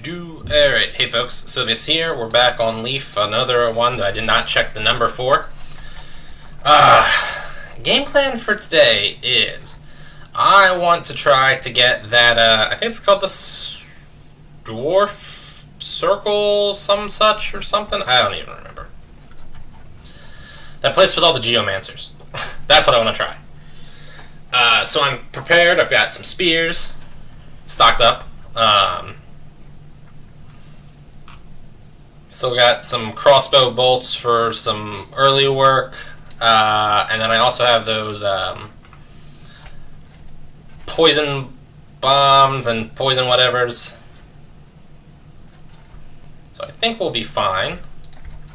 Alright, hey folks, Silveus here. We're back on Leaf, another one that I did not check the number for. Game plan for today is I want to try to get that, I think it's called the Dwarf Circle, some such or something. I don't even remember. That place with all the Geomancers. That's what I want to try. So I'm prepared. I've got some spears stocked up. Still got some crossbow bolts for some early work, and then I also have those poison bombs and poison whatevers. So I think we'll be fine.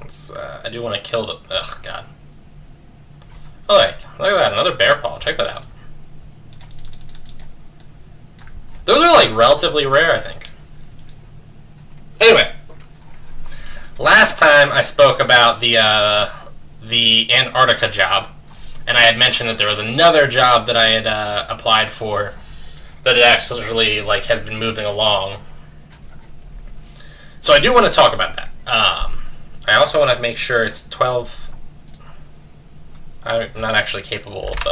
I do want to kill the... Ugh, God. Oh, wait, look at that, another bear paw. Check that out. Those are, like, relatively rare, I think. Anyway. Last time I spoke about the Antarctica job, and I had mentioned that there was another job that I had applied for that it actually like has been moving along. So I do want to talk about that. I also want to make sure it's 12. I'm not actually capable of.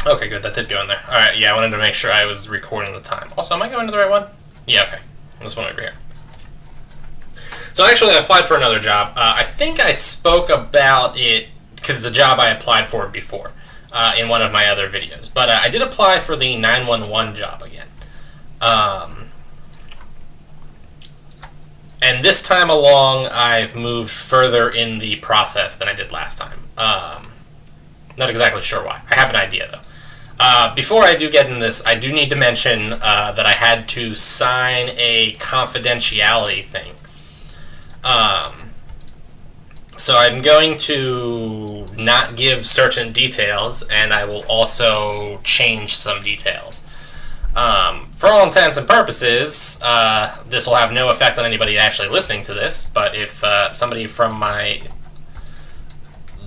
Okay, good. That did go in there. All right. Yeah, I wanted to make sure I was recording the time. Also, am I going to the right one? Yeah. Okay. This one over here. So actually, I applied for another job. I think I spoke about it because it's a job I applied for before in one of my other videos. But I did apply for the 911 job again. And this time along, I've moved further in the process than I did last time. Not exactly sure why. I have an idea, though. Before I do get into this, I do need to mention that I had to sign a confidentiality thing. So I'm going to not give certain details, and I will also change some details. For all intents and purposes, this will have no effect on anybody actually listening to this, but if somebody from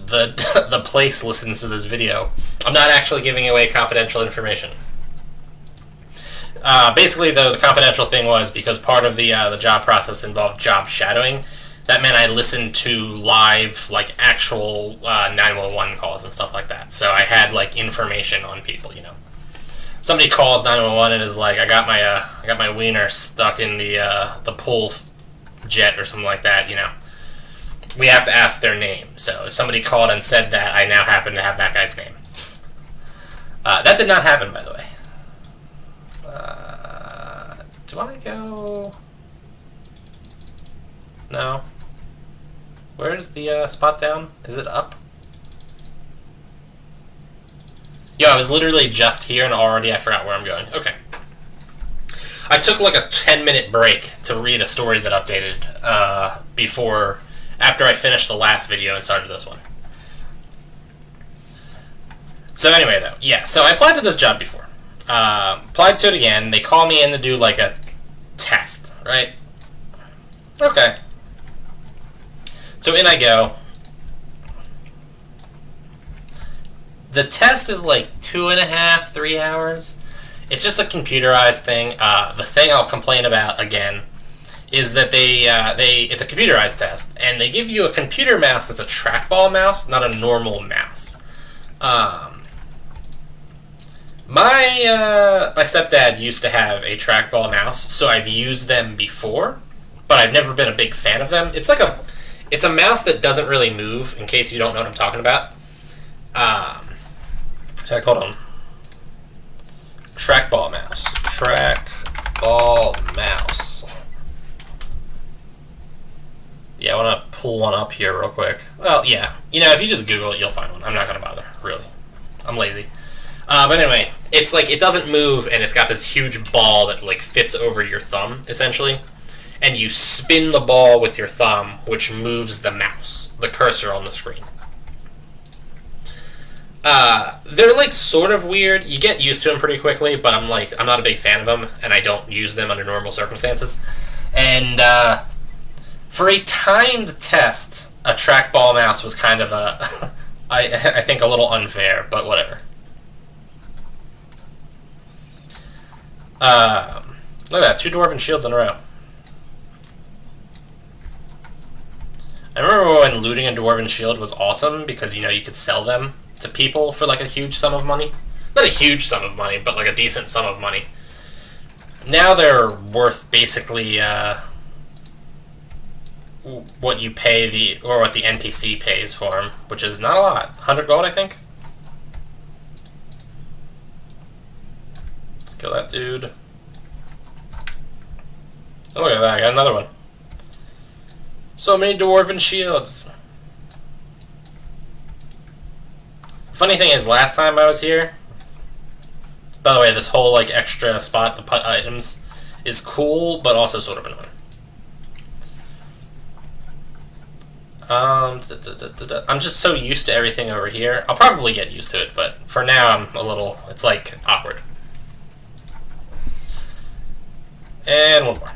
the place listens to this video, I'm not actually giving away confidential information. Basically, though, the confidential thing was because part of the job process involved job shadowing. That meant I listened to live, like, actual 911 calls and stuff like that. So I had, like, information on people, you know. Somebody calls 911 and is like, I got my wiener stuck in the pull jet or something like that, you know. We have to ask their name. So if somebody called and said that, I now happen to have that guy's name. That did not happen, by the way. Do I go... No. Where is the spot down? Is it up? Yo, I was literally just here and already I forgot where I'm going. Okay. I took like a 10-minute break to read a story that updated after I finished the last video and started this one. So anyway, though, yeah, so I applied to this job before. Applied to it again. They call me in to do like a test, right? Okay. So in I go. The test is like 2.5, 3 hours. It's just a computerized thing. The thing I'll complain about again is that it's a computerized test, and they give you a computer mouse that's a trackball mouse, not a normal mouse. My stepdad used to have a trackball mouse, so I've used them before, but I've never been a big fan of them. It's a mouse that doesn't really move, in case you don't know what I'm talking about. Hold on. Trackball mouse. Trackball mouse. Yeah, I want to pull one up here real quick. Well, yeah. You know, if you just Google it, you'll find one. I'm not going to bother, really. I'm lazy. But anyway, it's like, it doesn't move, and it's got this huge ball that, like, fits over your thumb, essentially. And you spin the ball with your thumb, which moves the mouse, the cursor on the screen. They're, like, sort of weird. You get used to them pretty quickly, but I'm not a big fan of them, and I don't use them under normal circumstances. And, for a timed test, a trackball mouse was kind of I think a little unfair, but whatever. Look at that, 2 Dwarven shields in a row. I remember when looting a Dwarven shield was awesome because, you know, you could sell them to people for like a huge sum of money. Not a huge sum of money, but like a decent sum of money. Now they're worth basically what you pay or what the NPC pays for them, which is not a lot. 100 gold, I think. Let's kill that dude. Oh, look at that, I got another one. So many Dwarven shields. Funny thing is, last time I was here, by the way, this whole like extra spot to put items is cool, but also sort of annoying. I'm just so used to everything over here. I'll probably get used to it, but for now I'm a little, it's like awkward. And one more.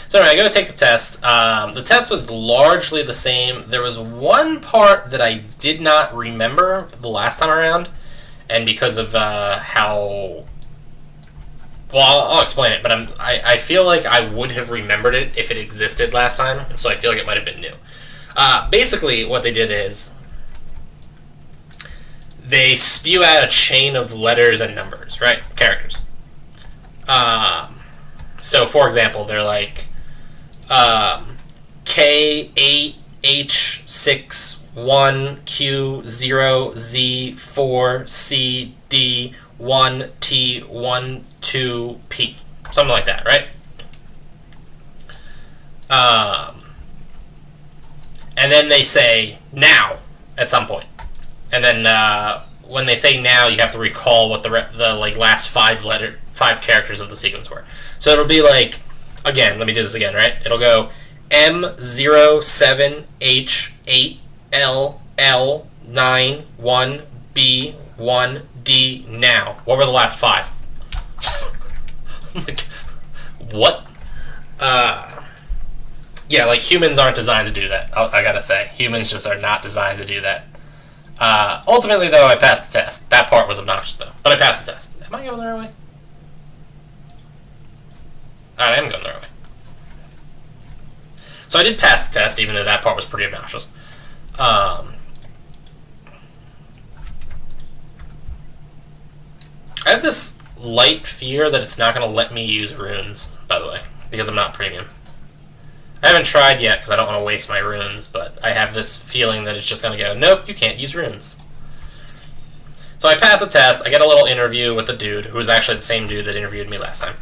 So anyway, I go take the test. The test was largely the same. There was one part that I did not remember the last time around, and because of how... Well, I'll explain it, but I feel like I would have remembered it if it existed last time, so I feel like it might have been new. Basically, what they did is they spew out a chain of letters and numbers, right? Characters. So, for example, they're like K8H61Q0Z4CD1T12P. Something like that, right? And then they say now at some point. And then when they say now, you have to recall what the like last five characters of the sequence were. So it'll be like, again, let me do this again, right? It'll go M07HLL91B1D now. What were the last 5? Like, what? Yeah, like humans aren't designed to do that. I gotta say, humans just are not designed to do that. Ultimately, though, I passed the test. That part was obnoxious, though, but I passed the test. Am I going the right way? I am going the right way. So I did pass the test, even though that part was pretty obnoxious. I have this light fear that it's not going to let me use runes, by the way, because I'm not premium. I haven't tried yet because I don't want to waste my runes, but I have this feeling that it's just going to go, nope, you can't use runes. So I pass the test, I get a little interview with the dude, who was actually the same dude that interviewed me last time.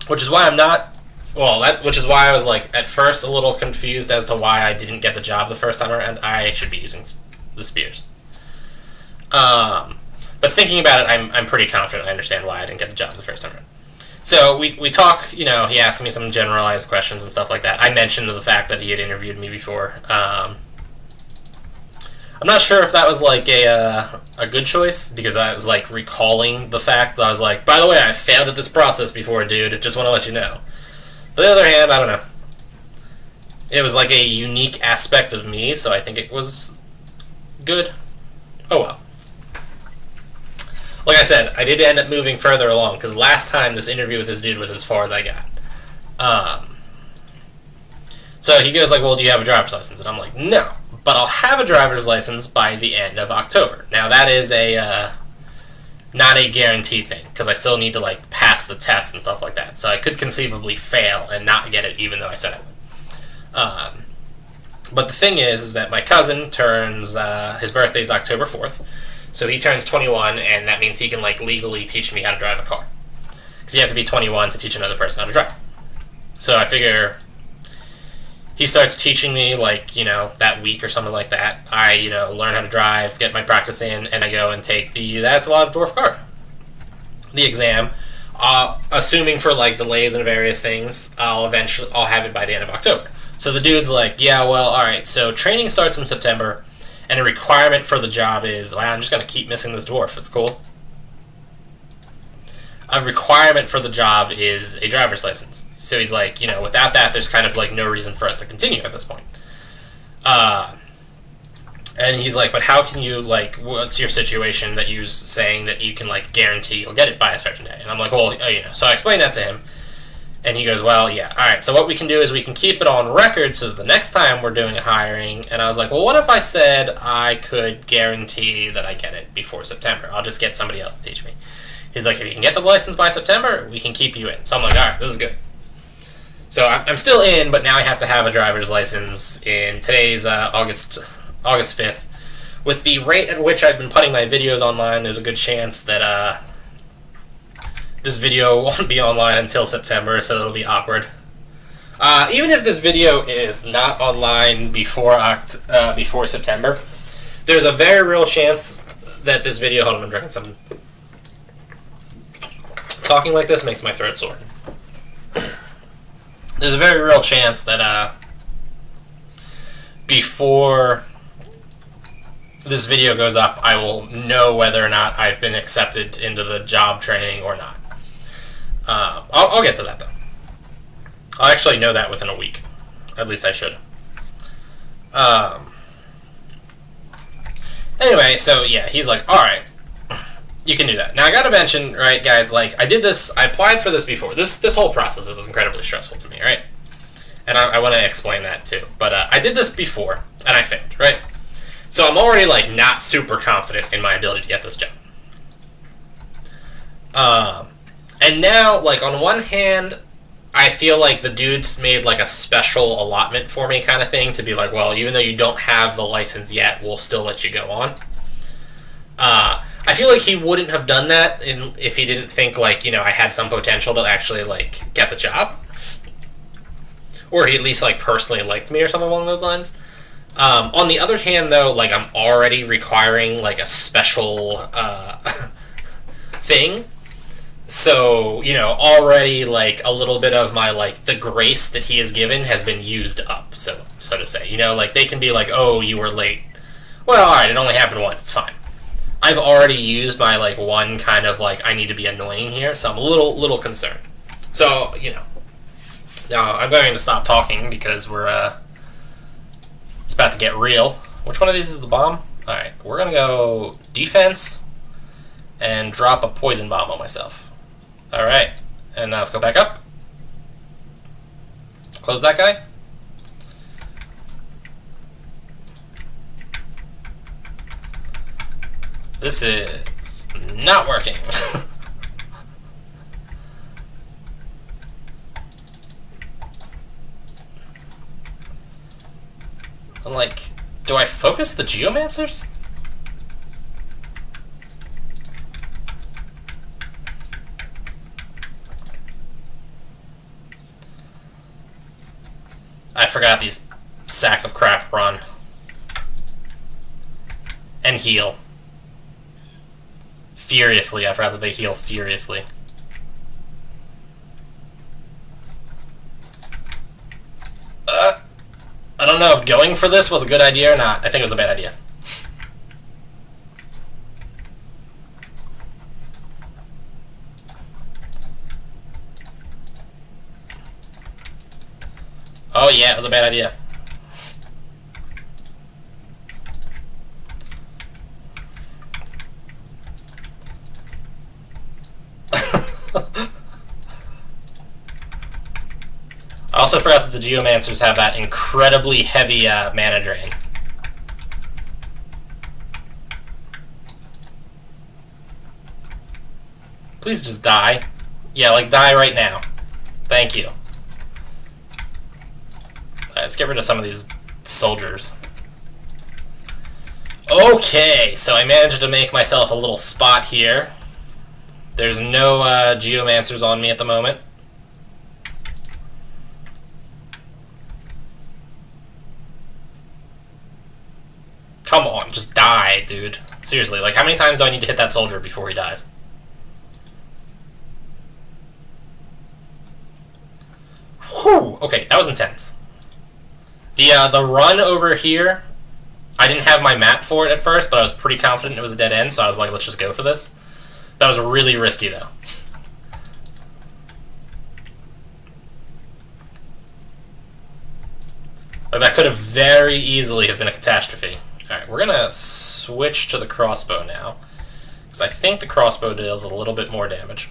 Which is why I'm not... Well, which is why I was, like, at first a little confused as to why I didn't get the job the first time around. I should be using the spears. But thinking about it, I'm pretty confident I understand why I didn't get the job the first time around. So we talk, you know, he asked me some generalized questions and stuff like that. I mentioned the fact that he had interviewed me before. I'm not sure if that was, like, a good choice, because I was, like, recalling the fact that I was like, by the way, I failed at this process before, dude. Just want to let you know. But on the other hand, I don't know. It was, like, a unique aspect of me, so I think it was good. Oh, well. Like I said, I did end up moving further along, because last time this interview with this dude was as far as I got. So he goes like, well, do you have a driver's license? And I'm like, no. But I'll have a driver's license by the end of October. Now, that is a not a guaranteed thing, because I still need to, like, pass the test and stuff like that. So I could conceivably fail and not get it, even though I said I would. But the thing is that my cousin turns, his birthday's October 4th, so he turns 21, and that means he can, like, legally teach me how to drive a car. Because you have to be 21 to teach another person how to drive. So I figure... He starts teaching me, like, you know, that week or something like that. I, you know, learn how to drive, get my practice in, and I go and take that's a lot of dwarf card. The exam. Assuming for, like, delays and various things, I'll have it by the end of October. So the dude's like, yeah, well, alright, so training starts in September, and a requirement for the job is, wow, I'm just going to keep missing this dwarf. It's cool. A requirement for the job is a driver's license. So he's like, you know, without that, there's kind of, like, no reason for us to continue at this point. And And he's like, but how can you, like, what's your situation that you're saying that you can, like, guarantee you'll get it by a certain day? And I'm like, well, you know. So I explained that to him. And he goes, well, yeah, all right, so what we can do is we can keep it on record so that the next time we're doing a hiring, and I was like, well, what if I said I could guarantee that I get it before September? I'll just get somebody else to teach me. He's like, if you can get the license by September, we can keep you in. So I'm like, all right, this is good. So I'm still in, but now I have to have a driver's license in today's August 5th. With the rate at which I've been putting my videos online, there's a good chance that this video won't be online until September, so it'll be awkward. Even if this video is not online before September, there's a very real chance that this video... Hold on, I'm drinking something. Talking like this makes my throat sore. There's a very real chance that before this video goes up, I will know whether or not I've been accepted into the job training or not. I'll get to that, though. I'll actually know that within a week. At least I should. Anyway, so yeah, he's like, alright, you can do that. Now, I gotta mention, right, guys, like, I did this, I applied for this before. This whole process is incredibly stressful to me, right? And I want to explain that, too. But I did this before, and I failed, right? So I'm already, like, not super confident in my ability to get this job. And now, like, on one hand, I feel like the dude's made, like, a special allotment for me kind of thing to be like, well, even though you don't have the license yet, we'll still let you go on. I feel like he wouldn't have done that if he didn't think, like, you know, I had some potential to actually, like, get the job. Or he at least, like, personally liked me or something along those lines. On the other hand, though, like, I'm already requiring, like, a special thing. So, you know, already, like, a little bit of my, like, the grace that he has given has been used up, so to say. You know, like, they can be like, oh, you were late. Well, alright, it only happened once, it's fine. I've already used my, like, one kind of, like, I need to be annoying here, so I'm a little concerned. So, you know. Now, I'm going to stop talking because we're, it's about to get real. Which one of these is the bomb? Alright, we're gonna go defense and drop a poison bomb on myself. Alright, and now let's go back up. Close that guy. This is not working. I'm like, do I focus the geomancers? I forgot these sacks of crap run. And heal. Furiously, I forgot that they heal furiously. I don't know if going for this was a good idea or not. I think it was a bad idea. Oh yeah, it was a bad idea. I also forgot that the Geomancers have that incredibly heavy mana drain. Please just die. Yeah, like, die right now. Thank you. Alright, let's get rid of some of these soldiers. Okay, so I managed to make myself a little spot here. There's no Geomancers on me at the moment. Come on, just die, dude. Seriously, like, how many times do I need to hit that soldier before he dies? Whew! Okay, that was intense. The run over here, I didn't have my map for it at first, but I was pretty confident it was a dead end, so I was like, let's just go for this. That was really risky, though. Like, that could have very easily have been a catastrophe. Alright, we're gonna switch to the crossbow now, because I think the crossbow deals a little bit more damage.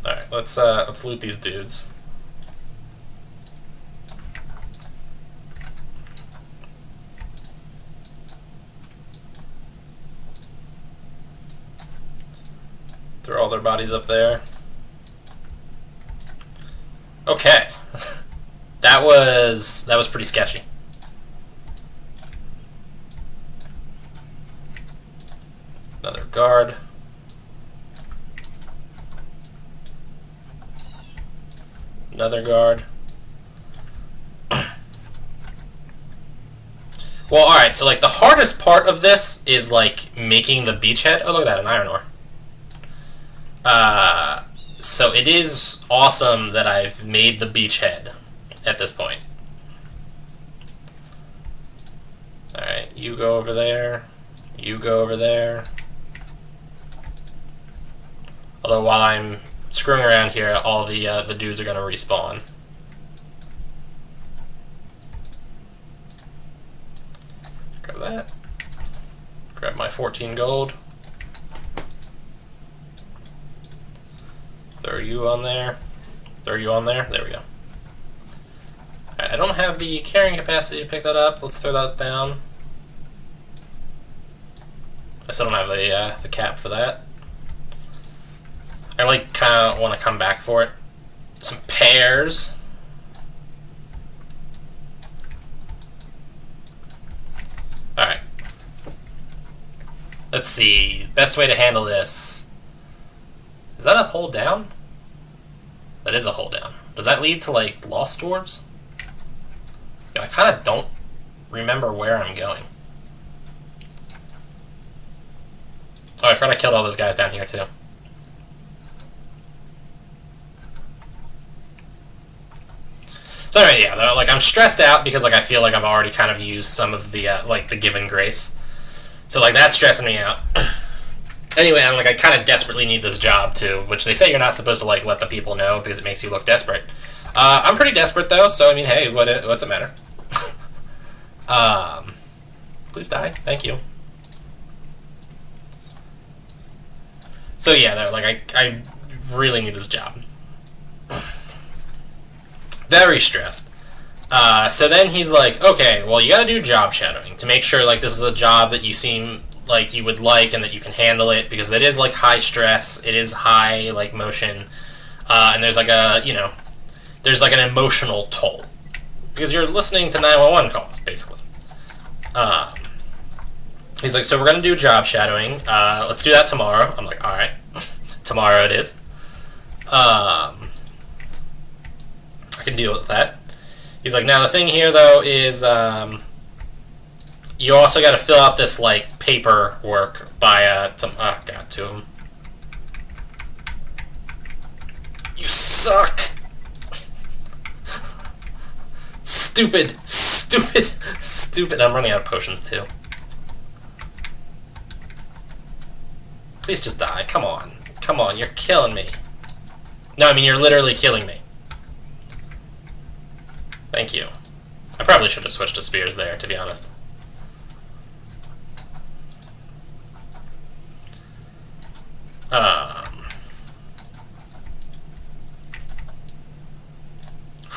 Alright, let's loot these dudes. Throw all their bodies up there. Okay. That was pretty sketchy. Another guard. Another guard. Well, alright, so like the hardest part of this is like making the beachhead. Oh, look at that, an iron ore. So it is awesome that I've made the beachhead at this point. Alright, you go over there. You go over there. Although while I'm screwing around here, all the dudes are going to respawn. Grab that. Grab my 14 gold. Throw you on there. Throw you on there. There we go. Alright, I don't have the carrying capacity to pick that up. Let's throw that down. I still don't have the cap for that. I like kind of want to come back for it. Some pears. Alright. Let's see. Best way to handle this. Is that a hold down? That is a hold down. Does that lead to, like, lost dwarves? Yeah, I kind of don't remember where I'm going. Oh, I forgot I killed all those guys down here, too. So anyway, yeah, though, like, I'm stressed out because, like, I feel like I've already kind of used some of the, like, the given grace. So, like, that's stressing me out. Anyway, I'm like, I kind of desperately need this job, too, which they say you're not supposed to, like, let the people know because it makes you look desperate. I'm pretty desperate, though, so, I mean, hey, what's it matter? Please die. Thank you. So, yeah, though, like, I really need this job. Very stressed. So then he's like, okay, well, you gotta do job shadowing to make sure, like, this is a job that you seem like you would like and that you can handle it, because it is, like, high stress, it is high, like, motion, and there's, like, a, you know, there's, like, an emotional toll. Because you're listening to 911 calls, basically. He's like, so we're gonna do job shadowing, let's do that tomorrow. I'm like, alright. Tomorrow it is. I can deal with that. He's like, now the thing here, though, is, you also got to fill out this, like, paperwork by, oh, God, two of them. You suck! Stupid, stupid, stupid. I'm running out of potions, too. Please just die. Come on. Come on, you're killing me. No, I mean, you're literally killing me. Thank you. I probably should have switched to spears there, to be honest.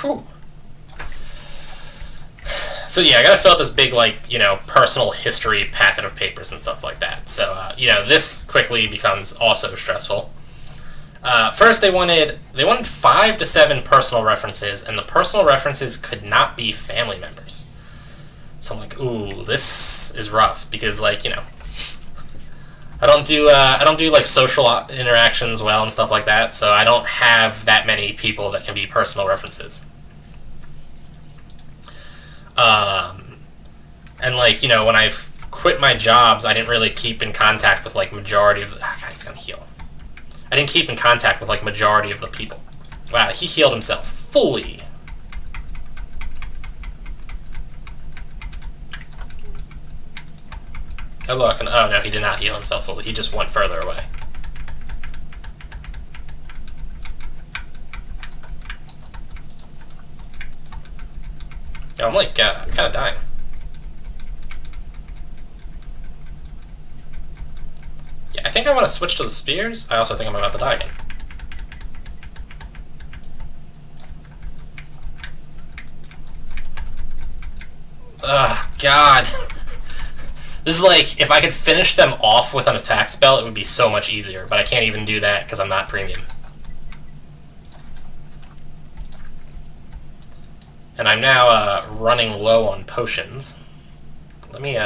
Whew. So yeah, I gotta fill out this big, like, you know, personal history packet of papers and stuff like that. So, you know, this quickly becomes also stressful. First, they wanted 5 to 7 personal references, and the personal references could not be family members. So I'm like, ooh, this is rough because, like, you know, I don't do like social interactions well and stuff like that, so I don't have that many people that can be personal references. And, like, you know, when I quit my jobs, I didn't really keep in contact with, like, majority of the... God, he's gonna heal. I didn't keep in contact with, like, majority of the people. Wow, he healed himself fully. Oh, look. Oh, no, he did not heal himself fully. He just went further away. Yeah, I'm like kind of dying. Yeah, I think I want to switch to the spears. I also think I'm about to die again. Ugh, God. This is like, if I could finish them off with an attack spell, it would be so much easier, but I can't even do that because I'm not premium. And I'm now running low on potions. Let me,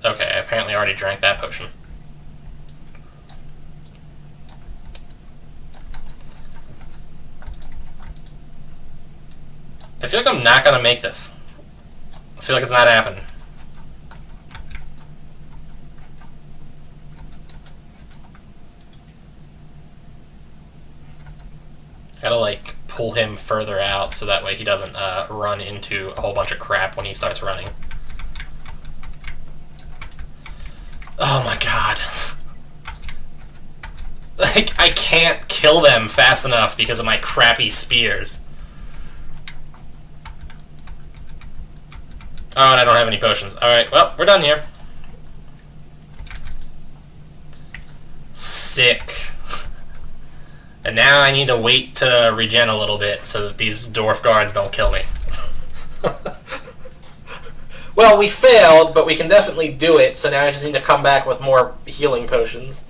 Okay, I apparently already drank that potion. I feel like I'm not gonna make this. I feel like it's not happening. I gotta, like, pull him further out so that way he doesn't run into a whole bunch of crap when he starts running. Oh my god. Like, I can't kill them fast enough because of my crappy spears. Oh, and I don't have any potions. Alright, well, we're done here. Sick. And now I need to wait to regen a little bit so that these dwarf guards don't kill me. Well, we failed, but we can definitely do it, so now I just need to come back with more healing potions.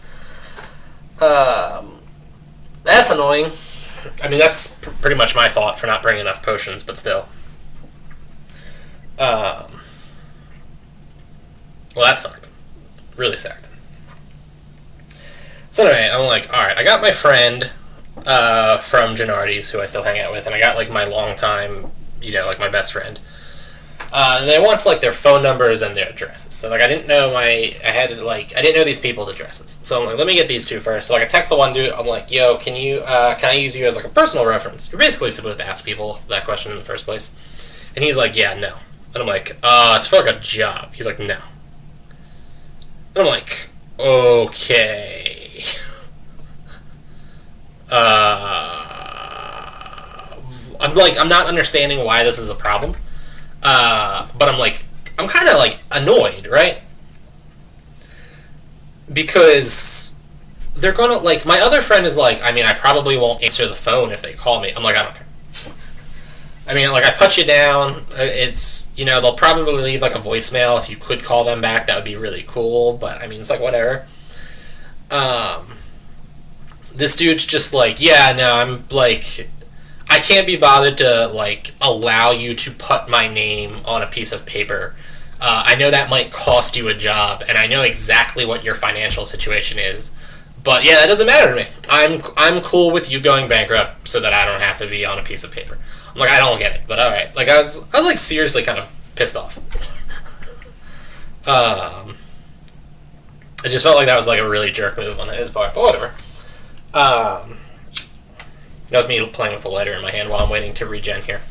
That's annoying. I mean, that's pretty much my fault for not bringing enough potions, but still. Well, that sucked. Really sucked. So anyway, I'm like, alright, I got my friend from Gennardi's, who I still hang out with, and I got, like, my longtime, you know, like, my best friend. And they want, like, their phone numbers and their addresses. So, like, I didn't know I didn't know these people's addresses. So I'm like, let me get these two first. So, like, I text the one dude, I'm like, yo, can I use you as, like, a personal reference? You're basically supposed to ask people that question in the first place. And he's like, yeah, no. And I'm like, it's for, like, a job. He's like, no. And I'm like, okay. I'm not understanding why this is a problem. But I'm kind of, like, annoyed, right? Because they're gonna, like, my other friend is like, I mean, I probably won't answer the phone if they call me. I'm like, I don't care. I mean, like, I put you down. It's, you know, they'll probably leave, like, a voicemail. If you could call them back, that would be really cool. But, I mean, it's like, whatever. This dude's just like, yeah, no, I'm, like, I can't be bothered to, like, allow you to put my name on a piece of paper. I know that might cost you a job, and I know exactly what your financial situation is. But, yeah, that doesn't matter to me. I'm cool with you going bankrupt so that I don't have to be on a piece of paper. I'm like, I don't get it, but alright. Like, I was like, seriously kind of pissed off. I just felt like that was, like, a really jerk move on his part, but whatever. That was me playing with the lighter in my hand while I'm waiting to regen here.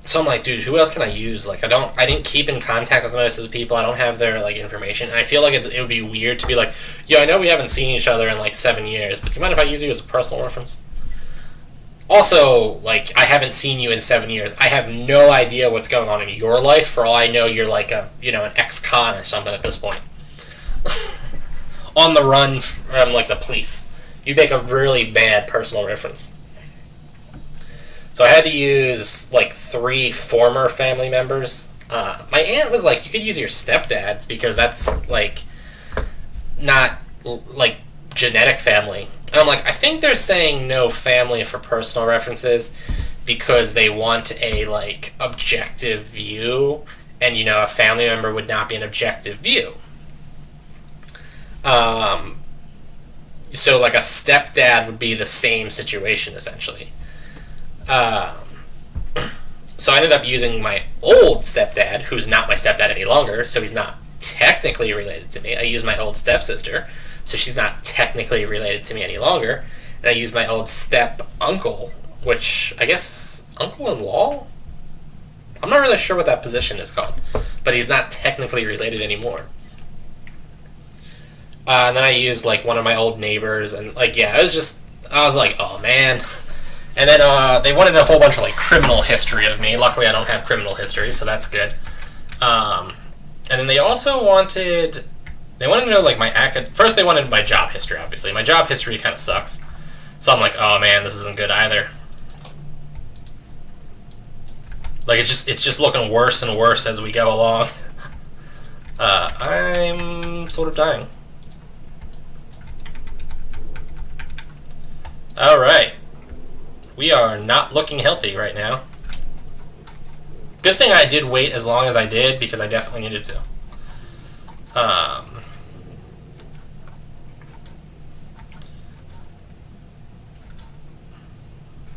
So I'm like, dude, who else can I use? Like, I didn't keep in contact with most of the people. I don't have their, like, information. And I feel like it would be weird to be like, yo, I know we haven't seen each other in, like, 7 years, but do you mind if I use you as a personal reference? Also, like, I haven't seen you in 7 years. I have no idea what's going on in your life. For all I know, you're, like, an ex-con or something at this point. On the run from, like, the police. You make a really bad personal reference. So I had to use, like, 3 former family members. My aunt was like, you could use your stepdad's because that's, like, not, like, genetic family. And I'm like, I think they're saying no family for personal references because they want a, like, objective view, and, you know, a family member would not be an objective view. So, like, a stepdad would be the same situation, essentially. So I ended up using my old stepdad, who's not my stepdad any longer, so he's not technically related to me. I used my old stepsister, so she's not technically related to me any longer. And I used my old step-uncle, which, I guess, uncle-in-law? I'm not really sure what that position is called, but he's not technically related anymore. And then I used, like, one of my old neighbors, and, like, yeah, it was just I was like, oh man. And then they wanted a whole bunch of like criminal history of me. Luckily, I don't have criminal history, so that's good. And then they also wanted to know like first they wanted my job history. Obviously, my job history kind of sucks. So I'm like, oh man, this isn't good either. Like it's just looking worse and worse as we go along. I'm sort of dying. All right. We are not looking healthy right now. Good thing I did wait as long as I did, because I definitely needed to.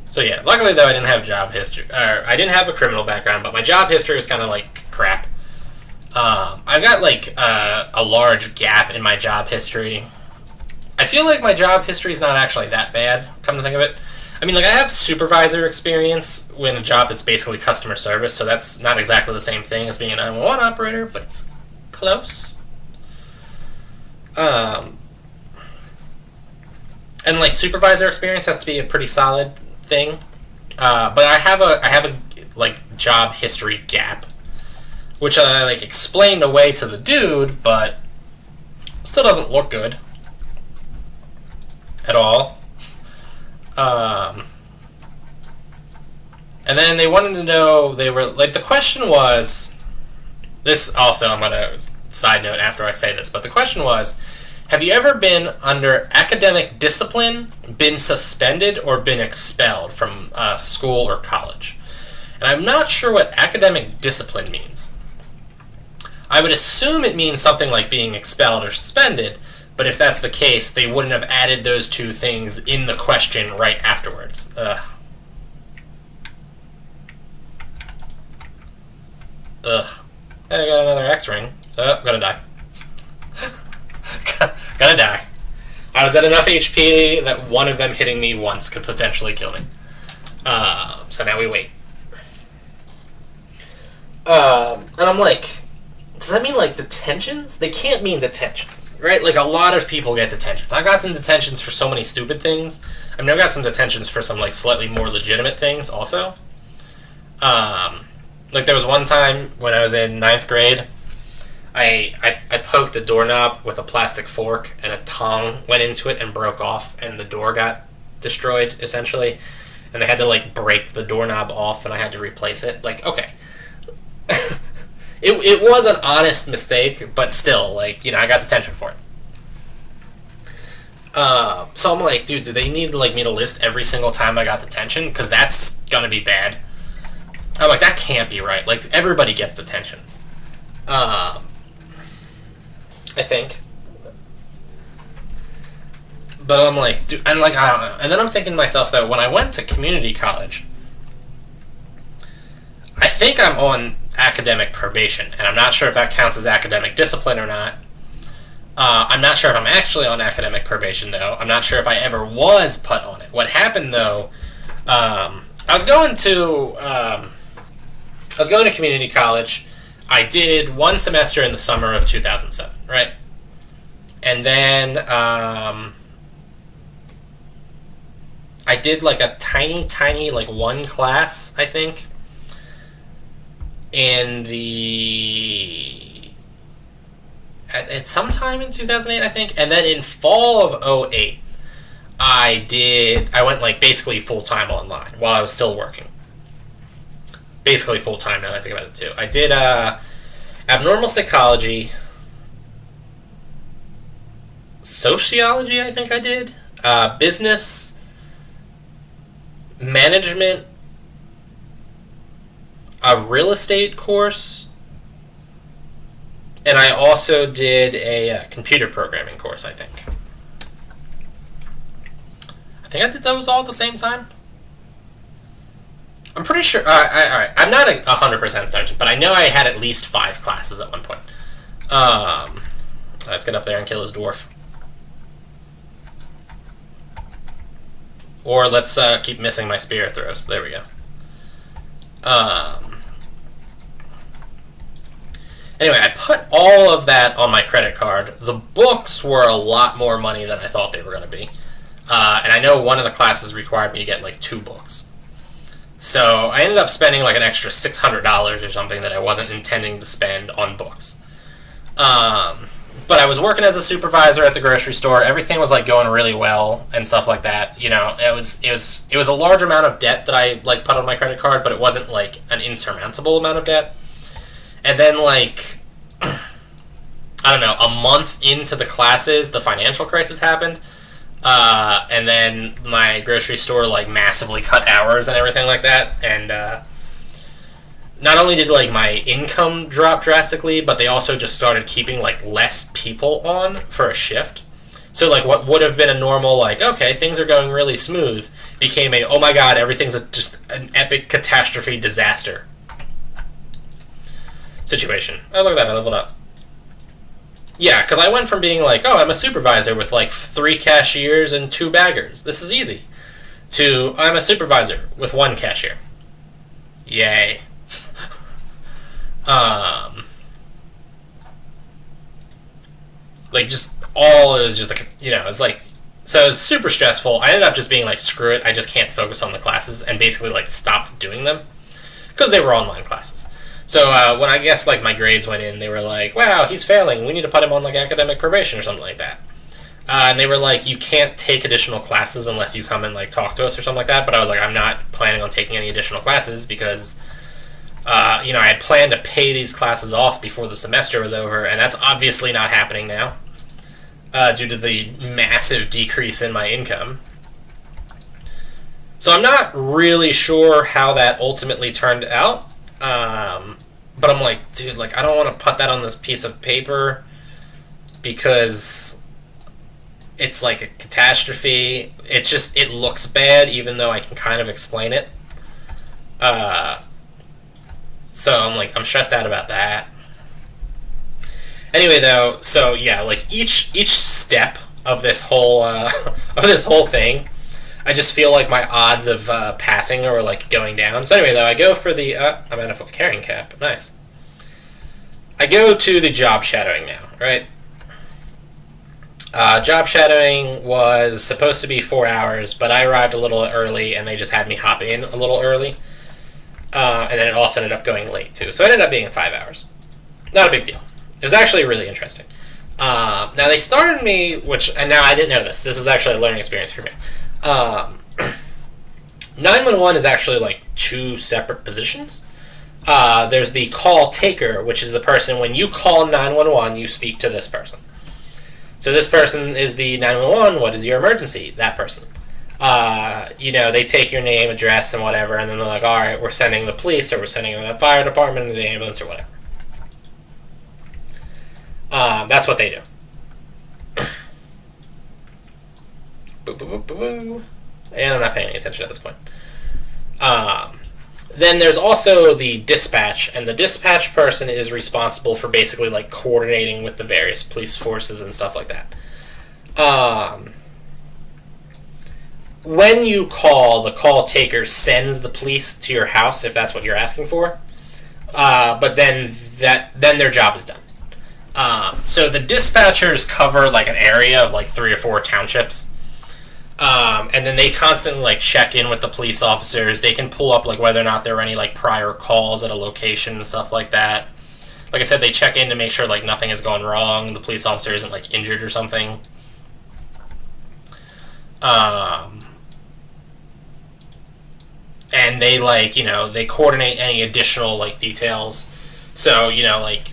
So yeah, luckily though I didn't have job history, or I didn't have a criminal background, but my job history was kind of like crap. I've got like a large gap in my job history. I feel like my job history is not actually that bad, come to think of it. I mean, like, I have supervisor experience in a job that's basically customer service, so that's not exactly the same thing as being a 911 operator, but it's close. And, like, supervisor experience has to be a pretty solid thing. But I have a like, job history gap, which I, like, explained away to the dude, but still doesn't look good at all. And then they wanted to know, they were, like, the question was, this also, I'm going to side note after I say this, but the question was, have you ever been under academic discipline, been suspended, or been expelled from school or college? And I'm not sure what academic discipline means. I would assume it means something like being expelled or suspended, but if that's the case, they wouldn't have added those two things in the question right afterwards. Ugh. I got another X-ring. Oh, gonna die. Gonna die. I was at enough HP that one of them hitting me once could potentially kill me. So now we wait. And I'm like, does that mean, like, detentions? They can't mean detentions, right? Like, a lot of people get detentions. I got some detentions for so many stupid things. I've now got some detentions for some, like, slightly more legitimate things also. Like, there was one time when I was in 9th grade, I poked the doorknob with a plastic fork, and a tongue went into it and broke off, and the door got destroyed, essentially. And they had to, like, break the doorknob off, and I had to replace it. Like, okay. It was an honest mistake, but still, like, you know, I got detention for it. So I'm like, dude, do they need, like, me to list every single time I got detention? Because that's gonna be bad. I'm like, that can't be right. Like, everybody gets detention. I think. But I'm like, dude, and like, I don't know. And then I'm thinking to myself that when I went to community college, I think I'm on academic probation, and I'm not sure if that counts as academic discipline or not. I'm not sure if I'm actually on academic probation, though. I'm not sure if I ever was put on it. What happened, though, I was going to community college. I did one semester in the summer of 2007, right? And then I did like a tiny, like one class, I think, at some time in 2008, I think. And then in fall of 2008, I went like basically full-time online while I was still working. Basically full-time now that I think about it too. I did abnormal psychology, sociology, I think I did, business, management, a real estate course, and I also did a computer programming course, I think. I think I did those all at the same time. I'm pretty sure. Alright, I'm not 100% certain, but I know I had at least 5 classes at one point. Let's get up there and kill his dwarf. Or let's keep missing my spear throws. There we go. Anyway, I put all of that on my credit card. The books were a lot more money than I thought they were going to be. and I know one of the classes required me to get like 2 books. So I ended up spending like an extra $600 or something that I wasn't intending to spend on books. But I was working as a supervisor at the grocery store. Everything was like going really well and stuff like that. You know, it was a large amount of debt that I like put on my credit card, but it wasn't like an insurmountable amount of debt. And then like I don't know, a month into the classes, the financial crisis happened. And then my grocery store like massively cut hours and everything like that, and not only did like my income drop drastically, but they also just started keeping like less people on for a shift. So like what would have been a normal like, okay, things are going really smooth, became a, oh my god, everything's just an epic catastrophe disaster situation. Oh, look at that, I leveled up. Yeah, because I went from being like, oh, I'm a supervisor with like 3 cashiers and 2 baggers, this is easy, to I'm a supervisor with 1 cashier. Yay. Like just all it was just like, you know, it's like, so it was super stressful. I ended up just being like, screw it, I just can't focus on the classes, and basically like stopped doing them because they were online classes. So when I guess like my grades went in, they were like, wow, he's failing, we need to put him on like academic probation or something like that. And they were like, you can't take additional classes unless you come and like talk to us or something like that. But I was like, I'm not planning on taking any additional classes because you know, I had planned to pay these classes off before the semester was over, and that's obviously not happening now due to the massive decrease in my income. So I'm not really sure how that ultimately turned out. But I'm like, dude, like I don't want to put that on this piece of paper because it's like a catastrophe. It looks bad even though I can kind of explain it. So I'm like, I'm stressed out about that. Anyway, though, so yeah, like each step of this whole thing, I just feel like my odds of passing are like going down. So anyway, though, I go for the I'm out of a carrying cap. Nice. I go to the job shadowing now, right? Job shadowing was supposed to be 4 hours, but I arrived a little early, and they just had me hop in a little early. And then it also ended up going late, too. So it ended up being 5 hours. Not a big deal. It was actually really interesting. Now, they started me, and now I didn't know this. This was actually a learning experience for me. 911 is actually, like, 2 separate positions. There's the call taker, which is the person, when you call 911, you speak to this person. So this person is the 911, what is your emergency? That person. You know, they take your name, address, and whatever, and then they're like, all right, we're sending the police, or we're sending the fire department, or the ambulance, or whatever. That's what they do. Boo, boo, boo, boo, boo. And I'm not paying any attention at this point. Then there's also the dispatch, and the dispatch person is responsible for basically like coordinating with the various police forces and stuff like that. When you call, the call taker sends the police to your house if that's what you're asking for. But then their job is done. So the dispatchers cover like an area of like 3 or 4 townships. And then they constantly like check in with the police officers. They can pull up like whether or not there are any like prior calls at a location and stuff like that. Like I said, they check in to make sure like nothing has gone wrong, the police officer isn't like injured or something. And they like, you know, they coordinate any additional like details. So, you know, like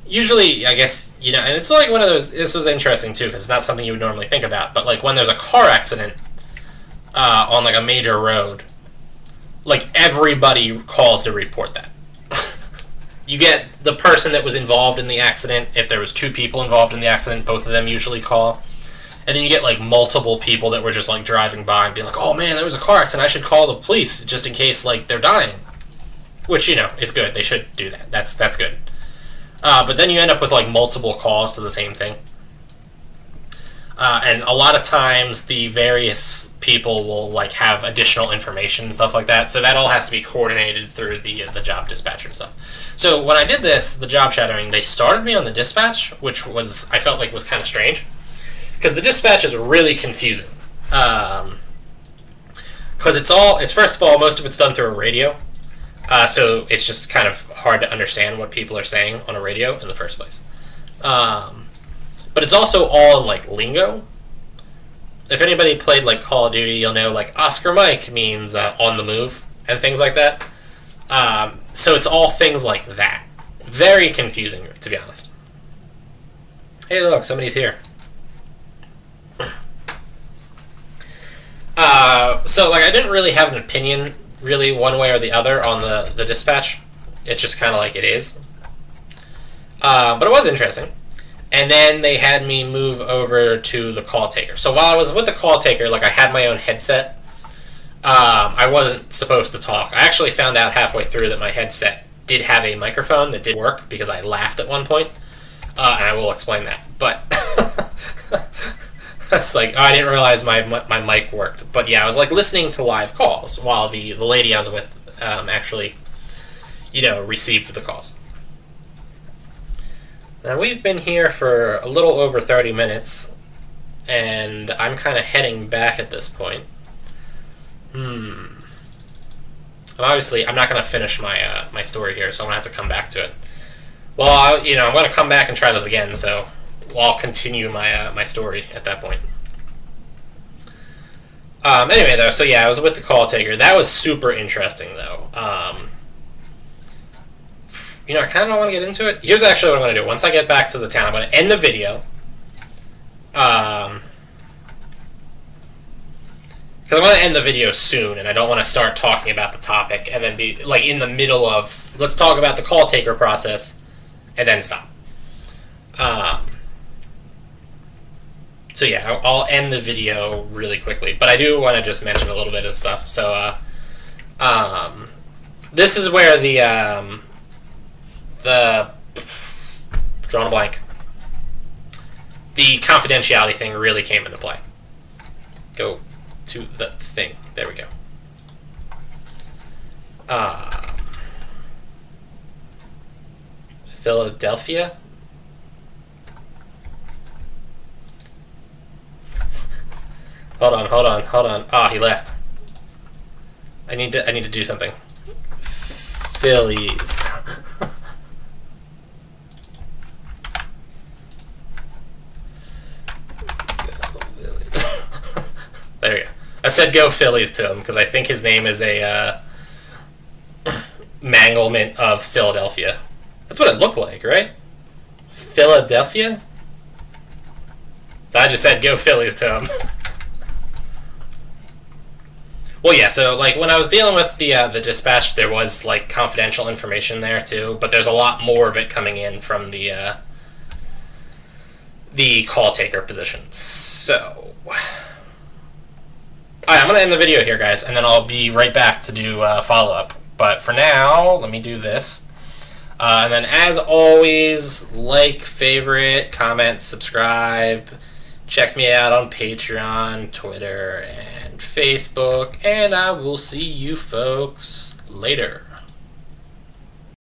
usually, I guess, you know, and it's like one of those, this was interesting too, because it's not something you would normally think about, but like when there's a car accident on like a major road, like everybody calls to report that. You get the person that was involved in the accident. If there was 2 people involved in the accident, both of them usually call. And then you get like multiple people that were just like driving by and being like, oh man, there was a car accident, I should call the police just in case like they're dying. Which, you know, is good. They should do that. That's good. But then you end up with like multiple calls to the same thing. And a lot of times the various people will like have additional information and stuff like that. So that all has to be coordinated through the job dispatcher and stuff. So when I did this, the job shadowing, they started me on the dispatch, which was, I felt like was kind of strange. Because the dispatch is really confusing. Because it's first of all, most of it's done through a radio, so it's just kind of hard to understand what people are saying on a radio in the first place. But it's also all in like lingo. If anybody played like Call of Duty, you'll know like Oscar Mike means on the move and things like that. So it's all things like that. Very confusing, to be honest. Hey, look, somebody's here. So like I didn't really have an opinion, really one way or the other on the dispatch. It's just kind of like it is. But it was interesting. And then they had me move over to the call taker. So while I was with the call taker, like I had my own headset. I wasn't supposed to talk. I actually found out halfway through that my headset did have a microphone that did work because I laughed at one point. And I will explain that. But it's like, oh, I didn't realize my mic worked. But yeah, I was like listening to live calls while the lady I was with actually, received the calls. Now, we've been here for a little over 30 minutes, and I'm kind of heading back at this point. And obviously, I'm not going to finish my my story here, so I'm going to have to come back to it. Well, I'm going to come back and try this again, so I'll continue my my story at that point. Anyway, though, so yeah, I was with the call taker. That was super interesting, though. I kind of don't want to get into it. Here's actually what I'm going to do. Once I get back to the town, I'm going to end the video. Because I want to end the video soon, and I don't want to start talking about the topic and then be like in the middle of, let's talk about the call taker process, and then stop. So yeah, I'll end the video really quickly, but I do want to just mention a little bit of stuff. So this is where the drawing a blank. The confidentiality thing really came into play. Go to the thing. There we go. Philadelphia. Hold on. Ah, he left. I need to do something. Phillies. There we go. I said go Phillies to him because I think his name is a manglement of Philadelphia. That's what it looked like, right? Philadelphia? So I just said go Phillies to him. Well, yeah, so like when I was dealing with the dispatch, there was like confidential information there too, but there's a lot more of it coming in from the call taker position. So, alright, I'm going to end the video here, guys, and then I'll be right back to do follow-up. But for now, let me do this. And then, as always, like, favorite, comment, subscribe. Check me out on Patreon, Twitter, and Facebook. And I will see you folks later.